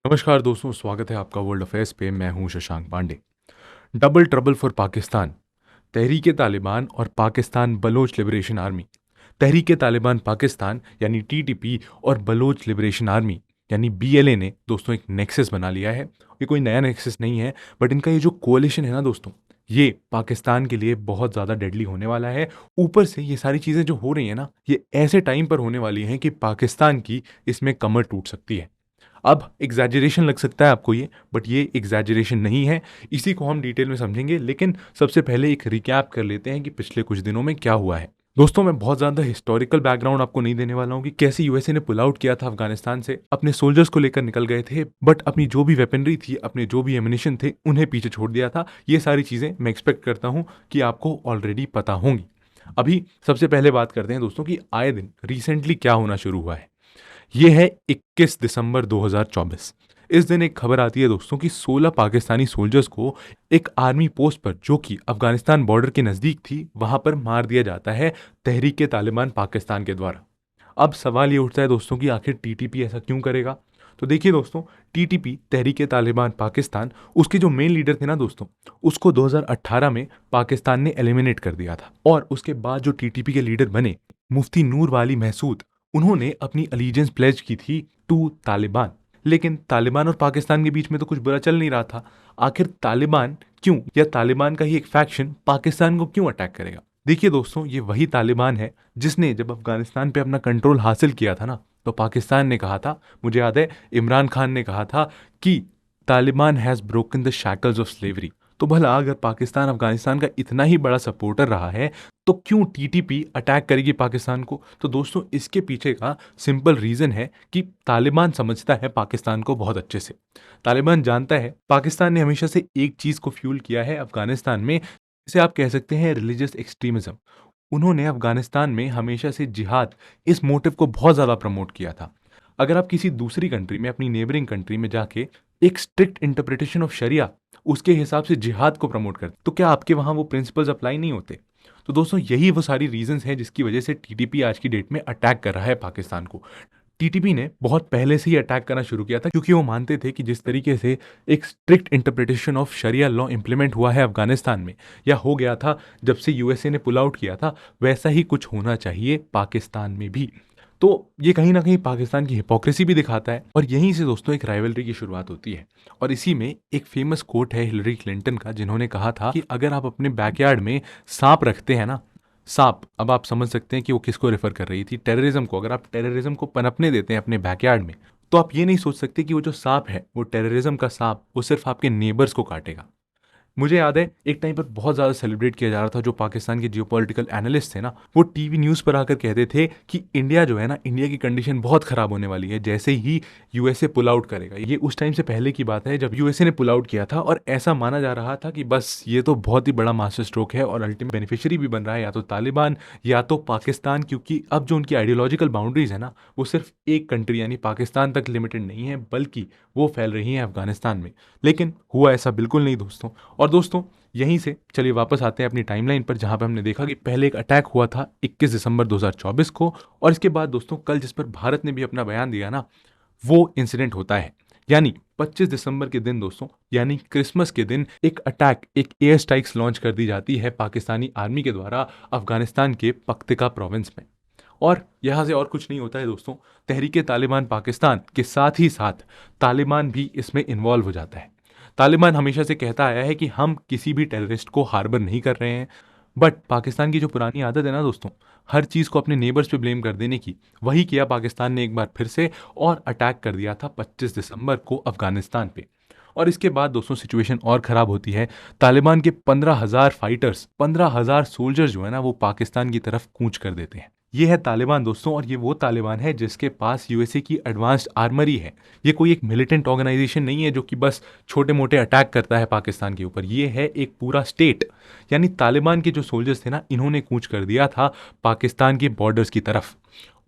नमस्कार दोस्तों, स्वागत है आपका वर्ल्ड अफेयर्स पे। मैं हूं Shashank Pandey. Double trouble for Pakistan, Tehreek Taliban और पाकिस्तान बलोच लिबरेशन आर्मी। तहरीक तालिबान पाकिस्तान यानी टीटीपी और बलोच लिबरेशन आर्मी यानी बीएलए ने दोस्तों एक नेक्सस बना लिया है। ये कोई नया नेक्सस नहीं है, बट इनका ये जो कोalition है ना दोस्तों, ये पाकिस्तान के लिए बहुत ज़्यादा डेडली होने वाला है। ऊपर से ये सारी चीज़ें जो हो रही हैं ना, ये ऐसे टाइम पर होने वाली हैं कि पाकिस्तान की इसमें कमर टूट सकती है। अब एग्जैजरेशन लग सकता है आपको ये, बट ये एग्जैजरेशन नहीं है। इसी को हम डिटेल में समझेंगे, लेकिन सबसे पहले एक रिकैप कर लेते हैं कि पिछले कुछ दिनों में क्या हुआ है। दोस्तों, मैं बहुत ज़्यादा हिस्टोरिकल बैकग्राउंड आपको नहीं देने वाला हूँ कि कैसे यूएसए ने पुल आउट किया था अफगानिस्तान से, अपने सोल्जर्स को लेकर निकल गए थे, बट अपनी जो भी वेपनरी थी, अपने जो भी एमिनेशन थे, उन्हें पीछे छोड़ दिया था। ये सारी चीज़ें मैं एक्सपेक्ट करता हूँ कि आपको ऑलरेडी पता होंगी। अभी सबसे पहले बात करते हैं दोस्तों कि आए दिन रिसेंटली क्या होना शुरू हुआ है। ये है 21 दिसंबर 2024। इस दिन एक खबर आती है दोस्तों कि 16 पाकिस्तानी सोल्जर्स को एक आर्मी पोस्ट पर, जो कि अफगानिस्तान बॉर्डर के नज़दीक थी, वहां पर मार दिया जाता है तहरीक तालिबान पाकिस्तान के द्वारा। अब सवाल ये उठता है दोस्तों कि आखिर टीटीपी ऐसा क्यों करेगा। तो देखिए दोस्तों, टीटीपी तहरीक तालिबान पाकिस्तान, उसके जो मेन लीडर थे ना दोस्तों, उसको 2018 में पाकिस्तान ने एलिमिनेट कर दिया था। और उसके बाद जो टीटीपी के लीडर बने मुफ्ती नूर वाली महसूद, उन्होंने अपनी अलीजेंस प्लेज की थी टू तालिबान। लेकिन तालिबान और पाकिस्तान के बीच में तो कुछ बुरा चल नहीं रहा था। आखिर तालिबान क्यों, या तालिबान का ही एक फैक्शन पाकिस्तान को क्यों अटैक करेगा। देखिए दोस्तों, ये वही तालिबान है जिसने जब अफगानिस्तान पे अपना कंट्रोल हासिल किया था ना, तो पाकिस्तान ने कहा था, मुझे याद है इमरान खान ने कहा था कि Taliban has broken the shackles of slavery. तो भला अगर पाकिस्तान अफगानिस्तान का इतना ही बड़ा सपोर्टर रहा है, तो क्यों टीटीपी अटैक करेगी पाकिस्तान को। तो दोस्तों, इसके पीछे का सिंपल रीजन है कि तालिबान समझता है पाकिस्तान को बहुत अच्छे से। तालिबान जानता है पाकिस्तान ने हमेशा से एक चीज को फ्यूल किया है अफगानिस्तान में, जिसे आप कह सकते हैं रिलीजियस एक्सट्रीमिज्म। उन्होंने अफगानिस्तान में हमेशा से जिहाद, इस मोटिव को बहुत ज़्यादा प्रमोट किया था। अगर आप किसी दूसरी कंट्री में, अपनी नेबरिंग कंट्री में जाके एक स्ट्रिक्ट इंटरप्रिटेशन ऑफ शरिया, उसके हिसाब से जिहाद को प्रमोट करते, तो क्या आपके वहाँ वो प्रिंसिपल्स अप्लाई नहीं होते। तो दोस्तों, यही वो सारी रीजंस हैं जिसकी वजह से टीटीपी आज की डेट में अटैक कर रहा है पाकिस्तान को। टीटीपी ने बहुत पहले से ही अटैक करना शुरू किया था, क्योंकि वो मानते थे कि जिस तरीके से एक strict interpretation of sharia law implement हुआ है अफगानिस्तान में, या हो गया था जब से यूएसए ने पुल आउट किया था, वैसा ही कुछ होना चाहिए पाकिस्तान में भी। तो ये कहीं ना कहीं पाकिस्तान की हिपोक्रेसी भी दिखाता है, और यहीं से दोस्तों एक राइवलरी की शुरुआत होती है। और इसी में एक फेमस कोट है हिलरी क्लिंटन का, जिन्होंने कहा था कि अगर आप अपने बैकयार्ड में सांप रखते हैं ना, सांप, अब आप समझ सकते हैं कि वो किसको रेफर कर रही थी, टेररिज्म को। अगर आप टेररिज्म को पनपने देते हैं अपने बैकयार्ड में, तो आप ये नहीं सोच सकते कि वो जो सांप है, वो टेररिज्म का सांप, वो सिर्फ आपके नेबर्स को काटेगा। मुझे याद है एक टाइम पर बहुत ज़्यादा सेलिब्रेट किया जा रहा था, जो पाकिस्तान के जियोपॉलिटिकल एनालिस्ट थे ना, वो टीवी न्यूज़ पर आकर कहते थे कि इंडिया जो है ना, इंडिया की कंडीशन बहुत ख़राब होने वाली है जैसे ही यूएसए पुल आउट करेगा। ये उस टाइम से पहले की बात है जब यूएसए ने पुल आउट किया था, और ऐसा माना जा रहा था कि बस ये तो बहुत ही बड़ा मास्टर स्ट्रोक है, और अल्टीमेट बेनिफिशियरी भी बन रहा है या तो तालिबान या तो पाकिस्तान, क्योंकि अब जो उनकी आइडियोलॉजिकल बाउंड्रीज है ना, वो सिर्फ एक कंट्री यानी पाकिस्तान तक लिमिटेड नहीं है, बल्कि वो फैल रही हैं अफगानिस्तान में। लेकिन हुआ ऐसा बिल्कुल नहीं दोस्तों। और दोस्तों, यहीं से चलिए वापस आते हैं अपनी टाइमलाइन पर, जहां पर हमने देखा कि पहले एक अटैक हुआ था 21 दिसंबर 2024 को, और इसके बाद दोस्तों कल जिस पर भारत ने भी अपना बयान दिया ना, वो इंसिडेंट होता है। यानी 25 दिसंबर के दिन दोस्तों, यानी क्रिसमस के दिन, एक अटैक, एक एयर स्ट्राइक्स लॉन्च कर दी जाती है पाकिस्तानी आर्मी के द्वारा अफगानिस्तान के पख्तिका प्रोविंस में। और यहाँ से और कुछ नहीं होता है दोस्तों, तहरीक तालिबान पाकिस्तान के साथ ही साथ तालिबान भी इसमें इन्वॉल्व हो जाता है। तालिबान हमेशा से कहता आया है कि हम किसी भी टेररिस्ट को हार्बर नहीं कर रहे हैं, बट पाकिस्तान की जो पुरानी आदत है ना दोस्तों, हर चीज़ को अपने नेबर्स पे ब्लेम कर देने की, वही किया पाकिस्तान ने एक बार फिर से, और अटैक कर दिया था 25 दिसंबर को अफगानिस्तान पे। और इसके बाद दोस्तों सिचुएशन और ख़राब होती है। तालिबान के 15,000 फाइटर्स, 15,000 सोल्जर्स जो है ना, वो पाकिस्तान की तरफ कूच कर देते हैं। ये है तालिबान दोस्तों, और ये वो तालिबान है जिसके पास यूएसए की एडवांस्ड आर्मरी है। ये कोई एक मिलिटेंट ऑर्गेनाइजेशन नहीं है जो कि बस छोटे मोटे अटैक करता है पाकिस्तान के ऊपर। ये है एक पूरा स्टेट। यानी तालिबान के जो सोल्जर्स थे ना, इन्होंने कूच कर दिया था पाकिस्तान के बॉर्डर्स की तरफ।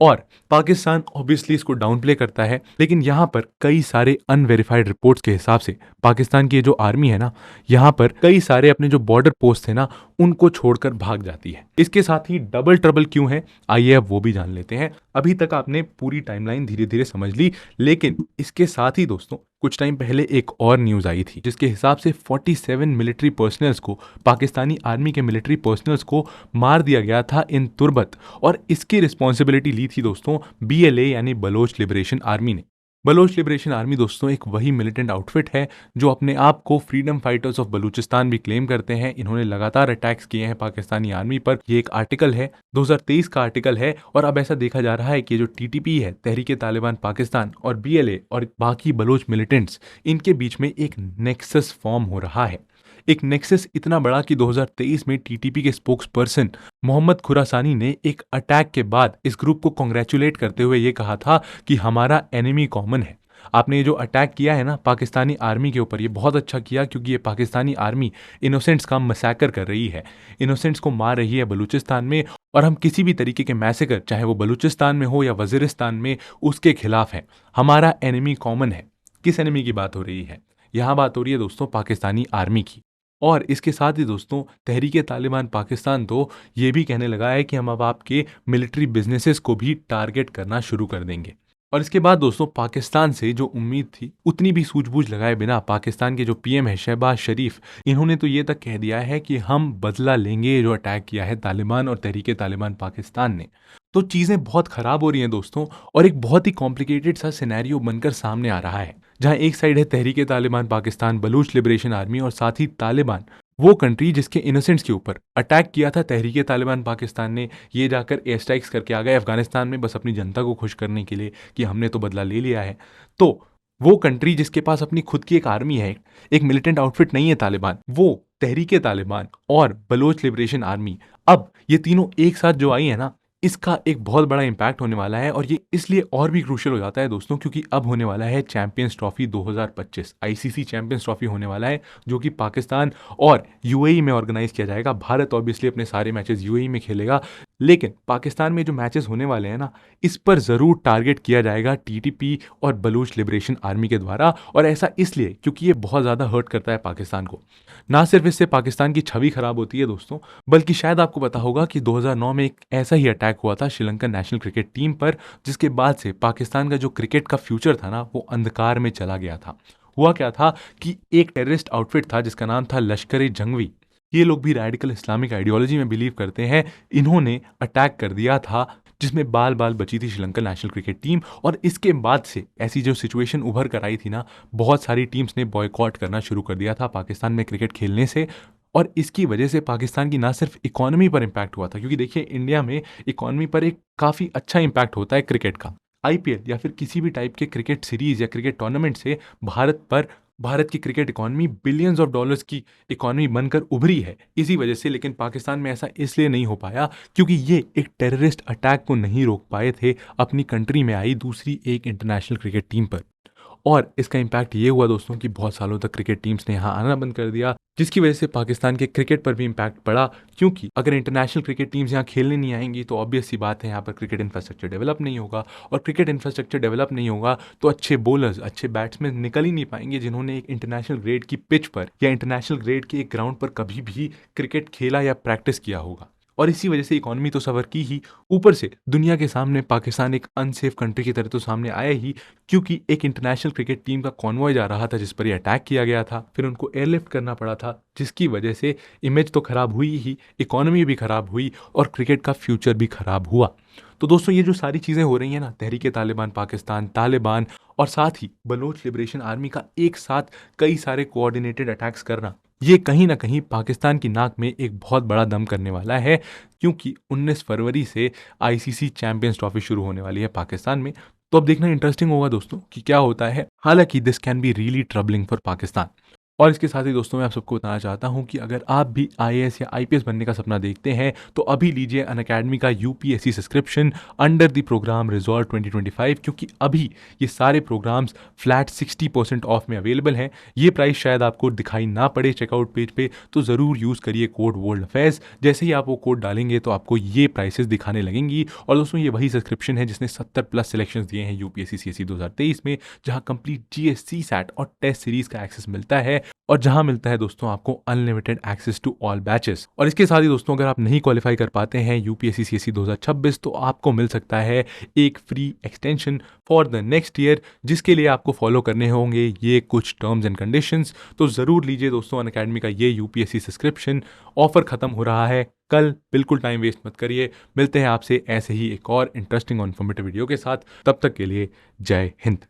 और पाकिस्तान ऑब्वियसली इसको डाउन प्ले करता है, लेकिन यहाँ पर कई सारे अनवेरिफाइड रिपोर्ट्स के हिसाब से पाकिस्तान की जो आर्मी है ना, यहाँ पर कई सारे अपने जो बॉर्डर पोस्ट थे ना, उनको छोड़कर भाग जाती है। इसके साथ ही डबल ट्रबल क्यों है, आइए अब वो भी जान लेते हैं। अभी तक आपने पूरी टाइमलाइन धीरे धीरे समझ ली, लेकिन इसके साथ ही दोस्तों कुछ टाइम पहले एक और न्यूज़ आई थी जिसके हिसाब से 47 मिलिट्री पर्सनल्स को, पाकिस्तानी आर्मी के मिलिट्री पर्सनल्स को मार दिया गया था इन तुर्बत। और इसकी रिस्पॉन्सिबिलिटी ली थी दोस्तों BLA यानी बलोच लिबरेशन आर्मी ने। बलोच लिबरेशन आर्मी दोस्तों एक वही मिलिटेंट आउटफिट है जो अपने आप को फ्रीडम फाइटर्स ऑफ बलूचिस्तान भी क्लेम करते हैं। इन्होंने लगातार अटैक्स किए हैं पाकिस्तानी आर्मी पर। ये एक आर्टिकल है, 2023 का आर्टिकल है। और अब ऐसा देखा जा रहा है कि जो TTP है, तहरीके तालिबान पाकिस्तान, और BLA और बाकी बलोच मिलिटेंट्स, इनके बीच में एक नेक्सस फॉर्म हो रहा है। एक नेक्सस इतना बड़ा कि 2023 में TTP के स्पोक्स पर्सन मोहम्मद खुरासानी ने एक अटैक के बाद इस ग्रुप को कॉन्ग्रेचुलेट करते हुए ये कहा था कि हमारा एनिमी कॉमन है। आपने ये जो अटैक किया है ना पाकिस्तानी आर्मी के ऊपर, ये बहुत अच्छा किया, क्योंकि ये पाकिस्तानी आर्मी इनोसेंट्स का मसैकर कर रही है, इनोसेंट्स को मार रही है बलूचिस्तान में। और हम किसी भी तरीके के मैसेकर, चाहे वो बलूचिस्तान में हो या वजीरिस्तान में, उसके खिलाफ है। हमारा एनिमी कॉमन है। किस एनिमी की बात हो रही है? यहाँ बात हो रही है दोस्तों पाकिस्तानी आर्मी की। और इसके साथ ही दोस्तों तहरीके तालिबान पाकिस्तान तो ये भी कहने लगा है कि हम अब आपके मिलिट्री बिजनेसेस को भी टारगेट करना शुरू कर देंगे। और इसके बाद दोस्तों पाकिस्तान से जो उम्मीद थी उतनी भी सूझबूझ लगाए बिना पाकिस्तान के जो PM है शहबाज शरीफ, इन्होंने तो ये तक कह दिया है कि हम बदला लेंगे जो अटैक किया है तालिबान और तहरीके तालिबान पाकिस्तान ने। तो चीज़ें बहुत ख़राब हो रही हैं दोस्तों, और एक बहुत ही कॉम्प्लिकेटेड सा सिनेरियो बनकर सामने आ रहा है, जहां एक साइड है तहरीके तालिबान पाकिस्तान, बलूच लिबरेशन आर्मी, और साथ ही तालिबान, वो कंट्री जिसके इनोसेंट्स के ऊपर अटैक किया था तहरीके तालिबान पाकिस्तान ने। ये जाकर एयर स्ट्राइक्स करके आ गए अफगानिस्तान में, बस अपनी जनता को खुश करने के लिए कि हमने तो बदला ले लिया है। तो वो कंट्री जिसके पास अपनी खुद की एक आर्मी है, एक मिलिटेंट आउटफिट नहीं है तालिबान, वो तहरीके तालिबान और बलोच लिबरेशन आर्मी, अब ये तीनों एक साथ जो आई है ना, इसका एक बहुत बड़ा इंपैक्ट होने वाला है। और ये इसलिए और भी क्रूशियल हो जाता है दोस्तों, क्योंकि अब होने वाला है champions trophy 2025, ICC champions trophy होने वाला है, जो कि पाकिस्तान और UAE में ऑर्गेनाइज किया जाएगा। भारत ऑब्वियसली अपने सारे मैचेस UAE में खेलेगा, लेकिन पाकिस्तान में जो मैचेस होने वाले हैं ना, इस पर ज़रूर टारगेट किया जाएगा TTP और बलूच लिबरेशन आर्मी के द्वारा। और ऐसा इसलिए क्योंकि ये बहुत ज़्यादा हर्ट करता है पाकिस्तान को। ना सिर्फ इससे पाकिस्तान की छवि खराब होती है दोस्तों, बल्कि शायद आपको पता होगा कि 2009 में एक ऐसा ही अटैक हुआ था श्रीलंकन नेशनल क्रिकेट टीम पर, जिसके बाद से पाकिस्तान का जो क्रिकेट का फ्यूचर था ना, वो अंधकार में चला गया था। हुआ क्या था कि एक टेररिस्ट आउटफिट था जिसका नाम था लश्कर जंगवी। ये लोग भी रेडिकल इस्लामिक आइडियोलॉजी में बिलीव करते हैं। इन्होंने अटैक कर दिया था जिसमें बाल बाल बची थी श्रीलंकन नेशनल क्रिकेट टीम। और इसके बाद से ऐसी जो सिचुएशन उभर कर आई थी ना, बहुत सारी टीम्स ने बॉयकॉट करना शुरू कर दिया था पाकिस्तान में क्रिकेट खेलने से। और इसकी वजह से पाकिस्तान की ना सिर्फ इकोनॉमी पर इम्पैक्ट हुआ था, क्योंकि देखिए इंडिया में इकोनॉमी पर एक काफ़ी अच्छा इम्पैक्ट होता है क्रिकेट का। IPL या फिर किसी भी टाइप के क्रिकेट सीरीज या क्रिकेट टूर्नामेंट से भारत की cricket economy billions of dollars की इकोनॉमी बनकर उभरी है इसी वजह से। लेकिन पाकिस्तान में ऐसा इसलिए नहीं हो पाया क्योंकि ये एक टेररिस्ट अटैक को नहीं रोक पाए थे अपनी कंट्री में आई दूसरी एक इंटरनेशनल क्रिकेट टीम पर। और इसका इम्पैक्ट ये हुआ दोस्तों कि बहुत सालों तक क्रिकेट टीम्स ने यहाँ आना बंद कर दिया, जिसकी वजह से पाकिस्तान के क्रिकेट पर भी इम्पैक्ट पड़ा। क्योंकि अगर इंटरनेशनल क्रिकेट टीम्स यहाँ खेलने नहीं आएंगी तो ऑब्वियस सी बात है यहाँ पर क्रिकेट इंफ्रास्ट्रक्चर डेवलप नहीं होगा, और क्रिकेट इंफ्रास्ट्रक्चर डेवलप नहीं होगा तो अच्छे बॉलर्स, अच्छे बैट्समैन निकल ही नहीं पाएंगे जिन्होंने एक इंटरनेशनल ग्रेड की पिच पर या इंटरनेशनल ग्रेड के एक ग्राउंड पर कभी भी क्रिकेट खेला या प्रैक्टिस किया होगा। और इसी वजह से इकोनॉमी तो सफर की ही, ऊपर से दुनिया के सामने पाकिस्तान एक अनसेफ कंट्री की तरह तो सामने आया ही, क्योंकि एक इंटरनेशनल क्रिकेट टीम का कॉन्वॉय जा रहा था जिस पर यह अटैक किया गया था, फिर उनको एयरलिफ्ट करना पड़ा था, जिसकी वजह से इमेज तो खराब हुई ही, इकोनॉमी भी खराब हुई और क्रिकेट का फ्यूचर भी खराब हुआ। तो दोस्तों ये जो सारी चीज़ें हो रही हैं ना, तहरीके तालिबान पाकिस्तान, तालिबान और साथ ही बलोच लिबरेशन आर्मी का एक साथ कई सारे कोऑर्डिनेटेड अटैक्स करना, ये कहीं ना कहीं पाकिस्तान की नाक में एक बहुत बड़ा दम करने वाला है, क्योंकि 19 फरवरी से ICC चैंपियंस ट्रॉफी शुरू होने वाली है पाकिस्तान में। तो अब देखना इंटरेस्टिंग होगा दोस्तों कि क्या होता है। हालांकि this can be really troubling for Pakistan. और इसके साथ ही दोस्तों मैं आप सबको बताना चाहता हूं कि अगर आप भी IAS या IPS बनने का सपना देखते हैं तो अभी लीजिए अनअकैडमी का UPSC subscription under the program resolve 2025, क्योंकि अभी ये सारे प्रोग्राम्स फ्लैट 60% ऑफ में अवेलेबल हैं। ये प्राइस शायद आपको दिखाई ना पड़े चेकआउट पेज पे, तो ज़रूर यूज़ करिए कोड वर्ल्ड अफेयर्स। जैसे ही आप वो कोड डालेंगे तो आपको ये प्राइसेस दिखाने लगेंगी। और दोस्तों ये वही सब्सक्रिप्शन है जिसने 70+ सिलेक्शंस दिए हैं UPSC CSE 2023 में, जहाँ कंप्लीट GS CSAT और टेस्ट सीरीज का एक्सेस मिलता है। और जहां मिलता है दोस्तों आपको unlimited access to all batches. और इसके साथ ही दोस्तों अगर आप नहीं क्वालिफाई कर पाते हैं यूपीएससी सीएससी 2026 तो आपको मिल सकता है एक free extension for the next year, जिसके लिए आपको फॉलो करने होंगे ये कुछ टर्म्स एंड कंडीशंस। तो ज़रूर लीजिए दोस्तों अनअकैडमी का ये यूपीएससी सब्सक्रिप्शन, ऑफर खत्म हो रहा है कल, बिल्कुल टाइम वेस्ट मत करिए। मिलते हैं आपसे ऐसे ही एक और इंटरेस्टिंग और इन्फॉर्मेटिव वीडियो के साथ, तब तक के लिए जय हिंद।